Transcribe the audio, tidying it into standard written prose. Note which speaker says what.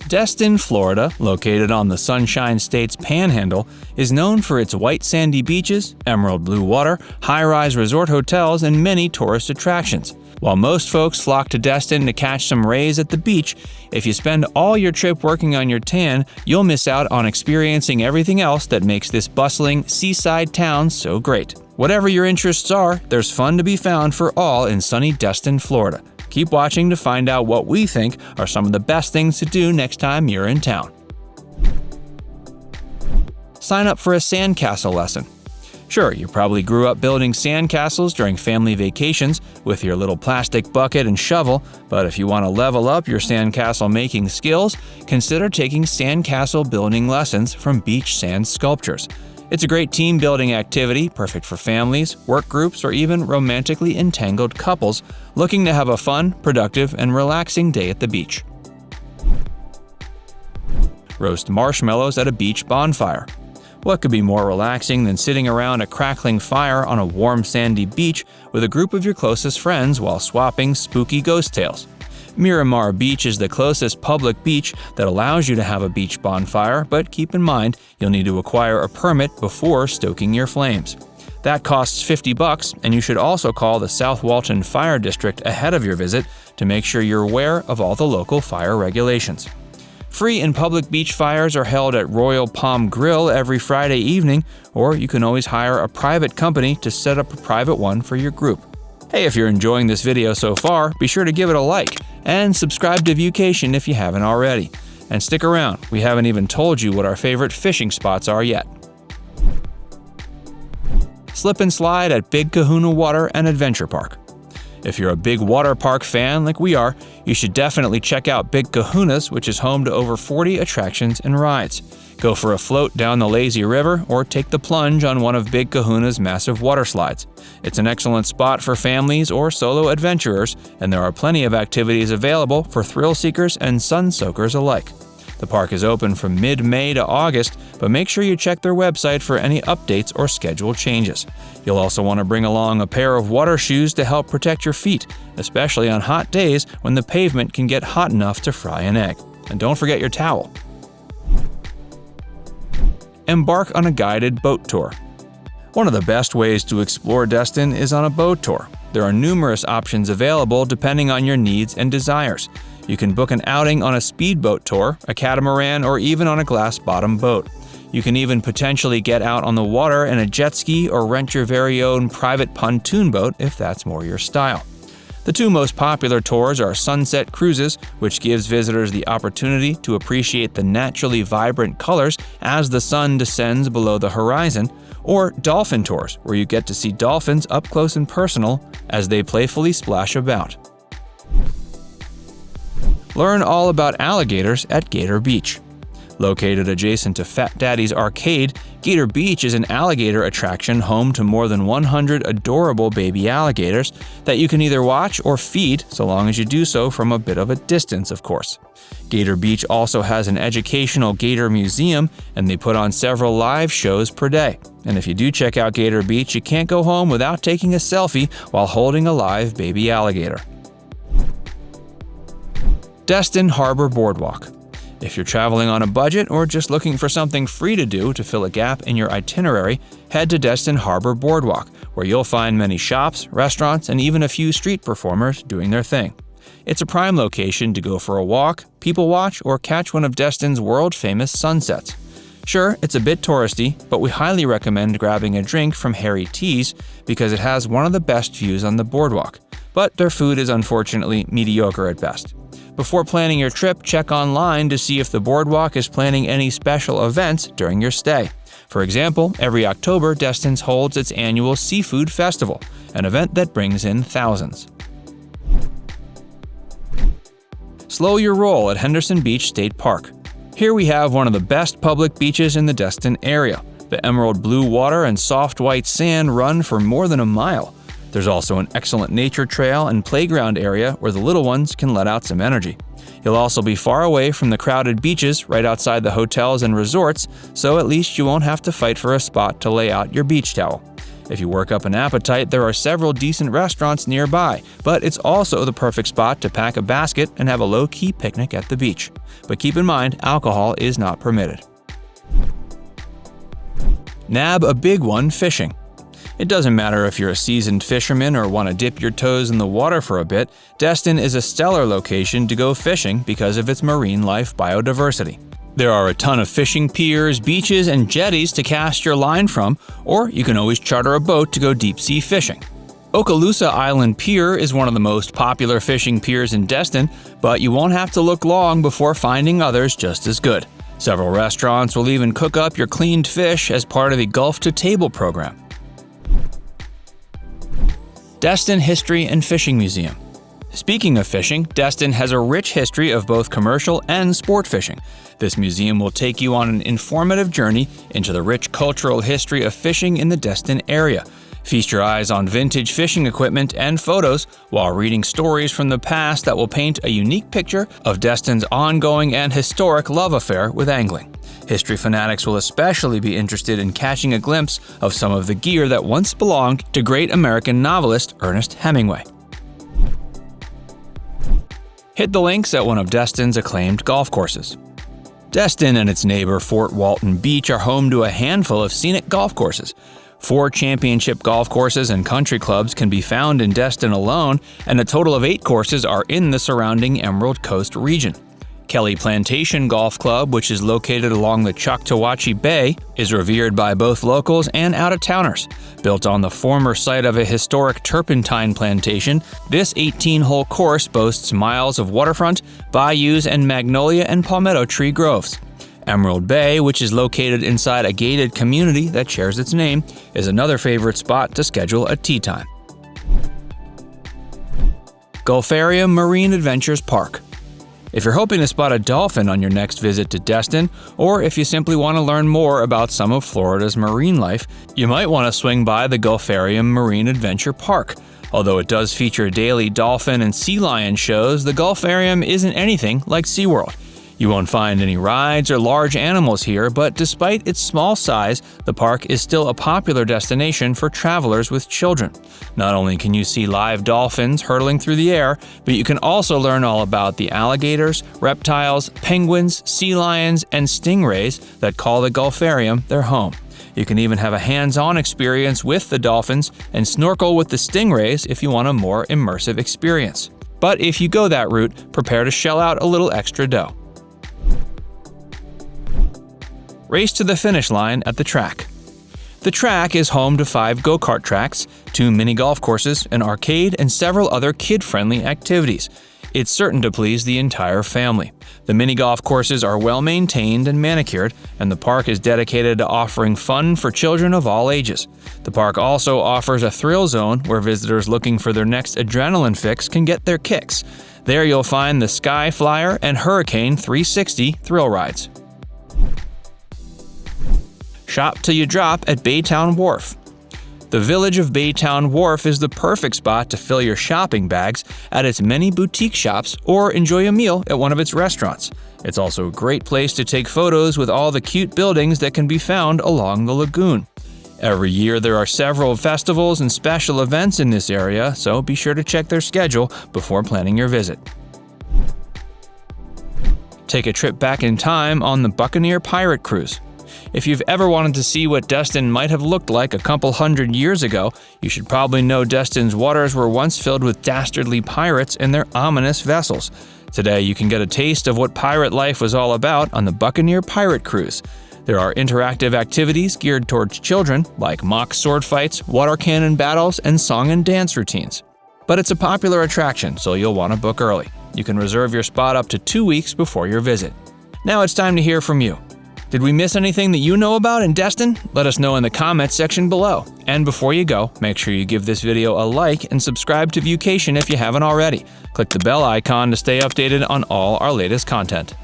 Speaker 1: Destin, Florida, located on the Sunshine State's panhandle, is known for its white sandy beaches, emerald blue water, high-rise resort hotels, and many tourist attractions. While most folks flock to Destin to catch some rays at the beach, if you spend all your trip working on your tan, you'll miss out on experiencing everything else that makes this bustling seaside town so great. Whatever your interests are, there's fun to be found for all in sunny Destin, Florida. Keep watching to find out what we think are some of the best things to do next time you're in town. Sign up for a sandcastle lesson. Sure, you probably grew up building sandcastles during family vacations with your little plastic bucket and shovel, but if you want to level up your sandcastle making skills, consider taking sandcastle building lessons from Beach Sand Sculptures. It's a great team building activity, perfect for families, work groups, or even romantically entangled couples looking to have a fun, productive, and relaxing day at the beach. Roast marshmallows at a beach bonfire. What could be more relaxing than sitting around a crackling fire on a warm sandy beach with a group of your closest friends while swapping spooky ghost tales? Miramar Beach is the closest public beach that allows you to have a beach bonfire, but keep in mind you'll need to acquire a permit before stoking your flames. That costs $50, and you should also call the South Walton Fire District ahead of your visit to make sure you're aware of all the local fire regulations. Free and public beach fires are held at Royal Palm Grill every Friday evening, or you can always hire a private company to set up a private one for your group. Hey, if you're enjoying this video so far, be sure to give it a like and subscribe to Viewcation if you haven't already. And stick around, we haven't even told you what our favorite fishing spots are yet. Slip and slide at Big Kahuna Water and Adventure Park. If you're a big water park fan like we are, you should definitely check out Big Kahuna's, which is home to over 40 attractions and rides. Go for a float down the lazy river or take the plunge on one of Big Kahuna's massive water slides. It's an excellent spot for families or solo adventurers, and there are plenty of activities available for thrill seekers and sun soakers alike. The park is open from mid-May to August, but make sure you check their website for any updates or schedule changes. You'll also want to bring along a pair of water shoes to help protect your feet, especially on hot days when the pavement can get hot enough to fry an egg. And don't forget your towel. Embark on a guided boat tour. One of the best ways to explore Destin is on a boat tour. There are numerous options available depending on your needs and desires. You can book an outing on a speedboat tour, a catamaran, or even on a glass-bottom boat. You can even potentially get out on the water in a jet ski or rent your very own private pontoon boat if that's more your style. The two most popular tours are sunset cruises, which gives visitors the opportunity to appreciate the naturally vibrant colors as the sun descends below the horizon, or dolphin tours, where you get to see dolphins up close and personal as they playfully splash about. Learn all about alligators at Gator Beach. Located adjacent to Fat Daddy's Arcade, Gator Beach is an alligator attraction home to more than 100 adorable baby alligators that you can either watch or feed, so long as you do so from a bit of a distance, of course. Gator Beach also has an educational gator museum, and they put on several live shows per day. And if you do check out Gator Beach, you can't go home without taking a selfie while holding a live baby alligator. Destin Harbor Boardwalk. If you're traveling on a budget or just looking for something free to do to fill a gap in your itinerary, head to Destin Harbor Boardwalk, where you'll find many shops, restaurants, and even a few street performers doing their thing. It's a prime location to go for a walk, people watch, or catch one of Destin's world-famous sunsets. Sure, it's a bit touristy, but we highly recommend grabbing a drink from Harry T's because it has one of the best views on the boardwalk. But their food is unfortunately mediocre at best. Before planning your trip, check online to see if the boardwalk is planning any special events during your stay. For example, every October, Destin's holds its annual Seafood Festival, an event that brings in thousands. Slow your roll at Henderson Beach State Park. Here we have one of the best public beaches in the Destin area. The emerald blue water and soft white sand run for more than a mile. There's also an excellent nature trail and playground area where the little ones can let out some energy. You'll also be far away from the crowded beaches right outside the hotels and resorts, so at least you won't have to fight for a spot to lay out your beach towel. If you work up an appetite, there are several decent restaurants nearby, but it's also the perfect spot to pack a basket and have a low-key picnic at the beach. But keep in mind, alcohol is not permitted. Nab a big one fishing. It doesn't matter if you're a seasoned fisherman or want to dip your toes in the water for a bit, Destin is a stellar location to go fishing because of its marine life biodiversity. There are a ton of fishing piers, beaches, and jetties to cast your line from, or you can always charter a boat to go deep-sea fishing. Okaloosa Island Pier is one of the most popular fishing piers in Destin, but you won't have to look long before finding others just as good. Several restaurants will even cook up your cleaned fish as part of the Gulf to Table program. Destin History and Fishing Museum. Speaking of fishing, Destin has a rich history of both commercial and sport fishing. This museum will take you on an informative journey into the rich cultural history of fishing in the Destin area. Feast your eyes on vintage fishing equipment and photos while reading stories from the past that will paint a unique picture of Destin's ongoing and historic love affair with angling. History fanatics will especially be interested in catching a glimpse of some of the gear that once belonged to great American novelist Ernest Hemingway. Hit the links at one of Destin's acclaimed golf courses. Destin and its neighbor Fort Walton Beach are home to a handful of scenic golf courses. 4 championship golf courses and country clubs can be found in Destin alone, and a total of 8 courses are in the surrounding Emerald Coast region. Kelly Plantation Golf Club, which is located along the Choctawhatchee Bay, is revered by both locals and out-of-towners. Built on the former site of a historic turpentine plantation, this 18-hole course boasts miles of waterfront, bayous, and magnolia and palmetto tree groves. Emerald Bay, which is located inside a gated community that shares its name, is another favorite spot to schedule a tee time. Gulfarium Marine Adventures Park. If you're hoping to spot a dolphin on your next visit to Destin, or if you simply want to learn more about some of Florida's marine life, you might want to swing by the Gulfarium Marine Adventure Park. Although it does feature daily dolphin and sea lion shows, the Gulfarium isn't anything like SeaWorld. You won't find any rides or large animals here, but despite its small size, the park is still a popular destination for travelers with children. Not only can you see live dolphins hurtling through the air, but you can also learn all about the alligators, reptiles, penguins, sea lions, and stingrays that call the Gulfarium their home. You can even have a hands-on experience with the dolphins and snorkel with the stingrays if you want a more immersive experience. But if you go that route, prepare to shell out a little extra dough. Race to the finish line at the track. The track is home to 5 go-kart tracks, 2 mini golf courses, an arcade, and several other kid-friendly activities. It's certain to please the entire family. The mini golf courses are well-maintained and manicured, and the park is dedicated to offering fun for children of all ages. The park also offers a thrill zone where visitors looking for their next adrenaline fix can get their kicks. There you'll find the Sky Flyer and Hurricane 360 thrill rides. Shop till you drop at Baytowne Wharf. The village of Baytowne Wharf is the perfect spot to fill your shopping bags at its many boutique shops or enjoy a meal at one of its restaurants. It's also a great place to take photos with all the cute buildings that can be found along the lagoon. Every year there are several festivals and special events in this area, so be sure to check their schedule before planning your visit. Take a trip back in time on the Buccaneer pirate cruise. If you've ever wanted to see what Destin might have looked like a couple hundred years ago, you should probably know Destin's waters were once filled with dastardly pirates and their ominous vessels. Today you can get a taste of what pirate life was all about on the Buccaneer pirate cruise. There are interactive activities geared towards children, like mock sword fights, water cannon battles, and song and dance routines. But it's a popular attraction, so you'll want to book early. You can reserve your spot up to 2 weeks before your visit. Now it's time to hear from you. Did we miss anything that you know about in Destin? Let us know in the comments section below. And before you go, make sure you give this video a like and subscribe to Viewcation if you haven't already. Click the bell icon to stay updated on all our latest content.